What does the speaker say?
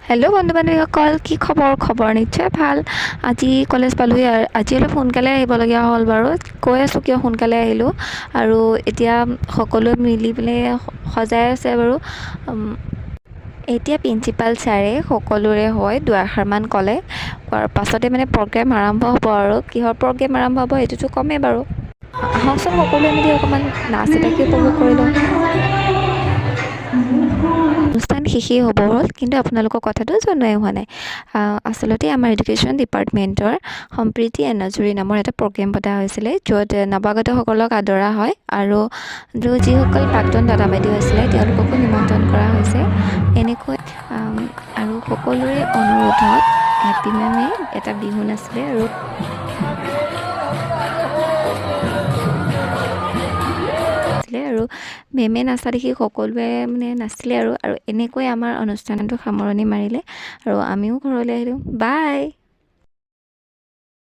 Hello' বন্ধু বান্ধৱীসকল, কি খবৰ নিশ্চয় ভাল। আজি কলেজ পালোহি আৰু আজি অলপ সোনকালে আহিবলগীয়া হ'ল বাৰু। কৈ আছোঁ কিয় সোনকালে আহিলোঁ। আৰু এতিয়া সকলোৱে মিলি পেলাই সজাই আছে বাৰু। এতিয়া প্ৰিন্সিপাল ছাৰে সকলোৰে হয় দুআষাৰমান ক'লে, কোৱাৰ পাছতে মানে প্ৰগ্ৰেম আৰম্ভ হ'ব। আৰু কিহৰ প্ৰগ্ৰেম আৰম্ভ হ'ব সেইটোতো ক'মেই বাৰু। আহকচোন সকলোৱে মিলি অকণমান নাচ এটাকে উপভোগ কৰি লওঁ। অনুষ্ঠান শেষেই হ'ব হ'ল, কিন্তু আপোনালোকৰ কথাটো জনোৱাই হোৱা নাই। আচলতে আমাৰ এডুকেশ্যন ডিপাৰ্টমেণ্টৰ সম্প্ৰীতি এনাজৰী নামৰ এটা প্ৰগ্ৰেম পতা হৈছিলে, য'ত নৱাগতসকলক আদৰা হয় আৰু যিসকল প্ৰাক্তন দাদা বাইদেউ আছিলে তেওঁলোককো নিমন্ত্ৰণ কৰা হৈছে। এনেকৈ আৰু সকলোৰে অনুৰোধত হেপী মেমে এটা বিহু নাছিলে আৰু মেমে নাচা দেখি সকলোৱে মানে নাছিলে আৰু এনেকৈ আমাৰ অনুষ্ঠানটো সামৰণি মাৰিলে আৰু আমিও ঘৰলৈ আহিলোঁ। বাই।